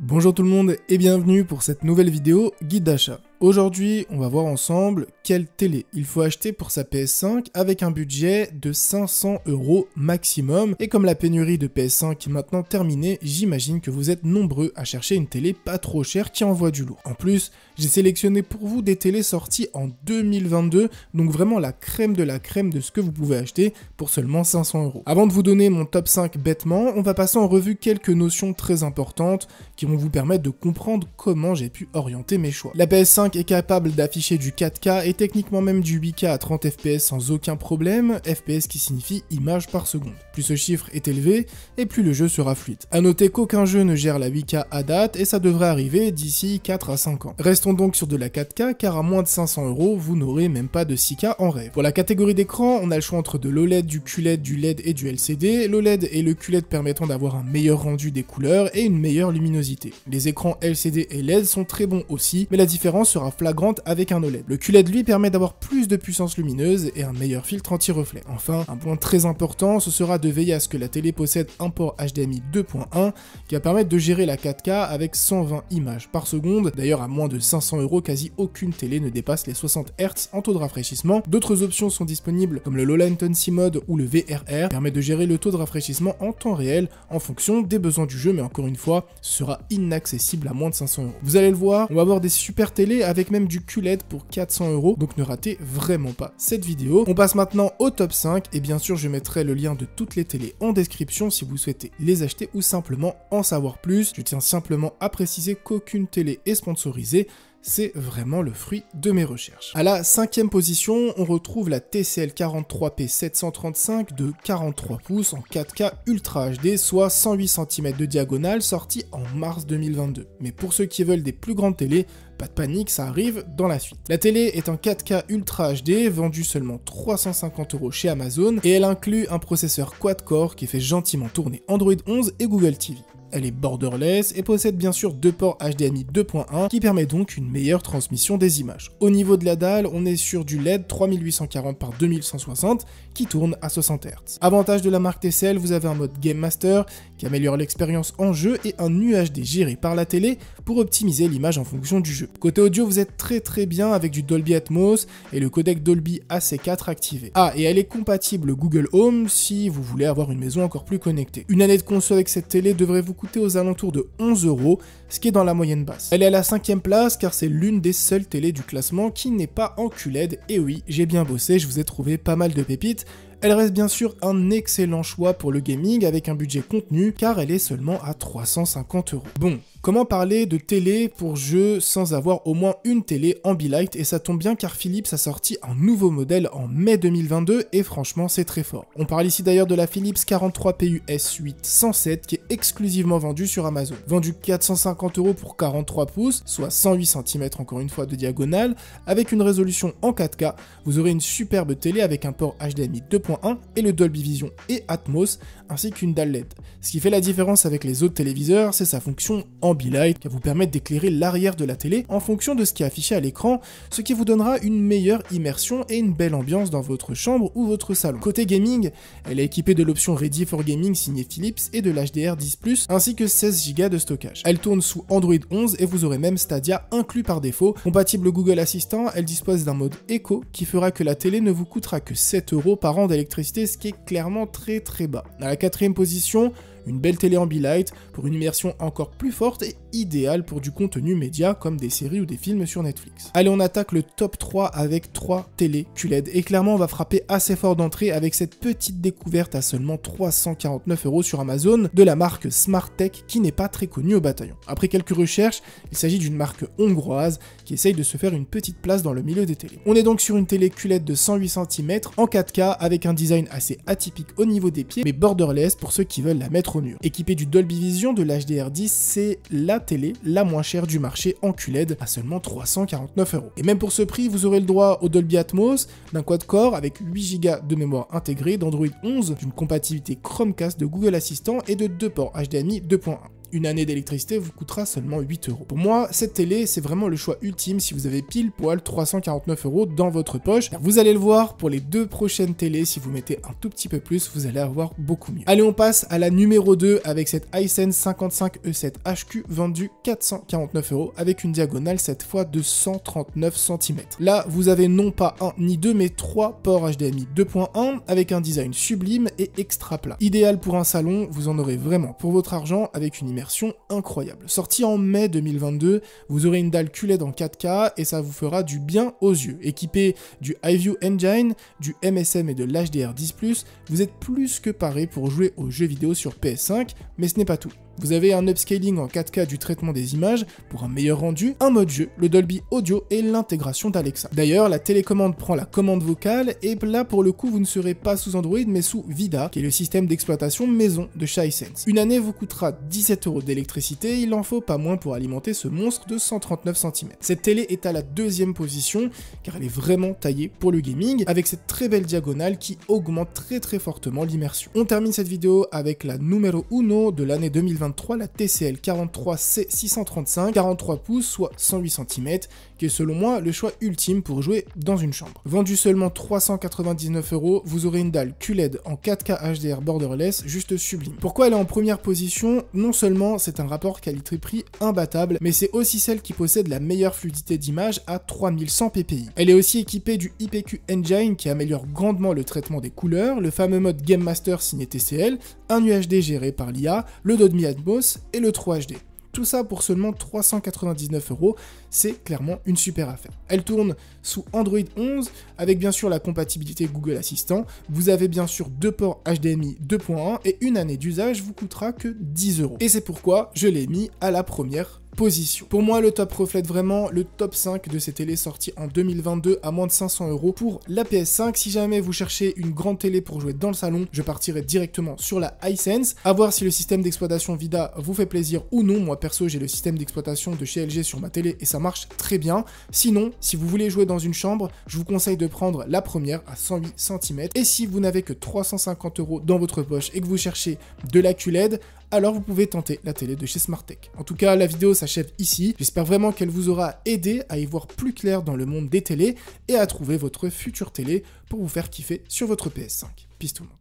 Bonjour tout le monde et bienvenue pour cette nouvelle vidéo guide d'achat. Aujourd'hui, on va voir ensemble quelle télé il faut acheter pour sa PS5 avec un budget de 500 € maximum. Et comme la pénurie de PS5 est maintenant terminée, j'imagine que vous êtes nombreux à chercher une télé pas trop chère qui envoie du lourd. En plus, j'ai sélectionné pour vous des télés sorties en 2022, donc vraiment la crème de ce que vous pouvez acheter pour seulement 500 €. Avant de vous donner mon top 5 bêtement, on va passer en revue quelques notions très importantes qui vont vous permettre de comprendre comment j'ai pu orienter mes choix. La PS5 est capable d'afficher du 4K et techniquement même du 8K à 30 fps sans aucun problème, fps qui signifie images par seconde. Plus ce chiffre est élevé, et plus le jeu sera fluide. A noter qu'aucun jeu ne gère la 8K à date, et ça devrait arriver d'ici 4 à 5 ans. Restons donc sur de la 4K, car à moins de 500 €, vous n'aurez même pas de 6K en rêve. Pour la catégorie d'écran, on a le choix entre de l'OLED, du QLED, du LED et du LCD. L'OLED et le QLED permettant d'avoir un meilleur rendu des couleurs et une meilleure luminosité. Les écrans LCD et LED sont très bons aussi, mais la différence sera flagrante avec un OLED. Le QLED lui permet d'avoir plus de puissance lumineuse et un meilleur filtre anti-reflet. Enfin, un point très important, ce sera de veiller à ce que la télé possède un port HDMI 2.1 qui va permettre de gérer la 4K avec 120 images par seconde. D'ailleurs, à moins de 500 €, quasi aucune télé ne dépasse les 60 Hz en taux de rafraîchissement. D'autres options sont disponibles comme le Low Latency Mode ou le VRR, qui permet de gérer le taux de rafraîchissement en temps réel en fonction des besoins du jeu, mais encore une fois, ce sera inaccessible à moins de 500 €. Vous allez le voir, on va avoir des super télés avec même du QLED pour 400 €, donc ne ratez vraiment pas cette vidéo. On passe maintenant au top 5, et bien sûr je mettrai le lien de toutes les télés en description si vous souhaitez les acheter ou simplement en savoir plus. Je tiens simplement à préciser qu'aucune télé est sponsorisée, c'est vraiment le fruit de mes recherches. À la 5e position, on retrouve la TCL 43P 735 de 43 pouces en 4K Ultra HD, soit 108 cm de diagonale, sortie en mars 2022. Mais pour ceux qui veulent des plus grandes télés, pas de panique, ça arrive dans la suite. La télé est en 4K Ultra HD, vendue seulement 350 € chez Amazon, et elle inclut un processeur quad-core qui fait gentiment tourner Android 11 et Google TV. Elle est borderless et possède bien sûr deux ports HDMI 2.1 qui permet donc une meilleure transmission des images. Au niveau de la dalle, on est sur du LED 3840 par 2160 qui tourne à 60 Hz. Avantage de la marque TCL, vous avez un mode Game Master qui améliore l'expérience en jeu et un UHD géré par la télé pour optimiser l'image en fonction du jeu. Côté audio, vous êtes très bien avec du Dolby Atmos et le codec Dolby AC4 activé. Ah, et elle est compatible Google Home si vous voulez avoir une maison encore plus connectée. Une année de conso avec cette télé devrait vous coûter aux alentours de 11 €, ce qui est dans la moyenne basse. Elle est à la 5e place car c'est l'une des seules télés du classement qui n'est pas en QLED, et oui, j'ai bien bossé, je vous ai trouvé pas mal de pépites. Elle reste bien sûr un excellent choix pour le gaming avec un budget contenu car elle est seulement à 350 €. Bon, comment parler de télé pour jeu sans avoir au moins une télé Ambilight, et ça tombe bien car Philips a sorti un nouveau modèle en mai 2022 et franchement c'est très fort. On parle ici d'ailleurs de la Philips 43PU S8 107 qui est exclusivement vendue sur Amazon. Vendue 450 € pour 43 pouces, soit 108 cm encore une fois de diagonale, avec une résolution en 4K, vous aurez une superbe télé avec un port HDMI 2.1 et le Dolby Vision et Atmos, ainsi qu'une dalle LED. Ce qui fait la différence avec les autres téléviseurs, c'est sa fonction Ambilight qui va vous permettre d'éclairer l'arrière de la télé en fonction de ce qui est affiché à l'écran, ce qui vous donnera une meilleure immersion et une belle ambiance dans votre chambre ou votre salon. Côté gaming, elle est équipée de l'option Ready for Gaming signée Philips et de l'HDR10+, ainsi que 16 Go de stockage. Elle tourne sous Android 11 et vous aurez même Stadia inclus par défaut. Compatible Google Assistant, elle dispose d'un mode Eco qui fera que la télé ne vous coûtera que 7 € par an d'électricité, ce qui est clairement très bas. À la 4e position, une belle télé Ambilight pour une immersion encore plus forte et idéale pour du contenu média comme des séries ou des films sur Netflix. Allez, on attaque le top 3 avec 3 télé QLED et clairement on va frapper assez fort d'entrée avec cette petite découverte à seulement 349 € sur Amazon de la marque Smartech qui n'est pas très connue au bataillon. Après quelques recherches, il s'agit d'une marque hongroise qui essaye de se faire une petite place dans le milieu des télés. On est donc sur une télé QLED de 108 cm en 4K avec un design assez atypique au niveau des pieds mais borderless pour ceux qui veulent la mettre au mur. Équipée du Dolby Vision, de l'HDR10, c'est la télé la moins chère du marché en QLED à seulement 349 €. Et même pour ce prix, vous aurez le droit au Dolby Atmos, d'un quad-core avec 8 Go de mémoire intégrée, d'Android 11, d'une compatibilité Chromecast de Google Assistant et de deux ports HDMI 2.1. Une année d'électricité vous coûtera seulement 8 euros. Pour moi, cette télé, c'est vraiment le choix ultime si vous avez pile poil 349 euros dans votre poche. Vous allez le voir, pour les 2 prochaines télés, si vous mettez un tout petit peu plus, vous allez avoir beaucoup mieux. Allez, on passe à la numéro 2 avec cette Hisense 55E7HQ vendue 449 euros avec une diagonale cette fois de 139 cm. Là, vous avez non pas un ni deux, mais 3 ports HDMI 2.1 avec un design sublime et extra plat. Idéal pour un salon, vous en aurez vraiment pour votre argent avec une immersion incroyable. Sorti en mai 2022, vous aurez une dalle QLED en 4K et ça vous fera du bien aux yeux. Équipé du iView Engine, du MSM et de l'HDR10+, vous êtes plus que paré pour jouer aux jeux vidéo sur PS5, mais ce n'est pas tout. Vous avez un upscaling en 4K du traitement des images pour un meilleur rendu, un mode jeu, le Dolby Audio et l'intégration d'Alexa. D'ailleurs, la télécommande prend la commande vocale et là pour le coup vous ne serez pas sous Android mais sous Vida, qui est le système d'exploitation maison de chez Hisense. Une année vous coûtera 17 euros d'électricité, il en faut pas moins pour alimenter ce monstre de 139 cm. Cette télé est à la 2e position car elle est vraiment taillée pour le gaming avec cette très belle diagonale qui augmente très fortement l'immersion. On termine cette vidéo avec la numéro 1 de l'année 2023, la TCL 43C635, 43 pouces, soit 108 cm, qui est selon moi le choix ultime pour jouer dans une chambre. Vendu seulement 399 euros, vous aurez une dalle QLED en 4K HDR borderless juste sublime. Pourquoi elle est en première position? Non seulement c'est un rapport qualité-prix imbattable, mais c'est aussi celle qui possède la meilleure fluidité d'image à 3100 ppi. Elle est aussi équipée du IPQ Engine qui améliore grandement le traitement des couleurs, le fameux mode Game Master signé TCL, un UHD géré par l'IA, le Dolby Atmos et le 3 HD. Tout ça pour seulement 399 euros, c'est clairement une super affaire. Elle tourne sous Android 11, avec bien sûr la compatibilité Google Assistant. Vous avez bien sûr 2 ports HDMI 2.1 et une année d'usage vous coûtera que 10 euros. Et c'est pourquoi je l'ai mis à la première position. Pour moi, le top reflète vraiment le top 5 de ces télés sorties en 2022 à moins de 500 euros pour la PS5. Si jamais vous cherchez une grande télé pour jouer dans le salon, je partirai directement sur la Hisense. À voir si le système d'exploitation Vida vous fait plaisir ou non. Moi perso, j'ai le système d'exploitation de chez LG sur ma télé et ça marche très bien. Sinon, si vous voulez jouer dans une chambre, je vous conseille de prendre la première à 108 cm. Et si vous n'avez que 350 euros dans votre poche et que vous cherchez de la QLED, alors vous pouvez tenter la télé de chez Smartech. En tout cas, la vidéo s'achève ici. J'espère vraiment qu'elle vous aura aidé à y voir plus clair dans le monde des télés et à trouver votre future télé pour vous faire kiffer sur votre PS5. Peace tout le monde.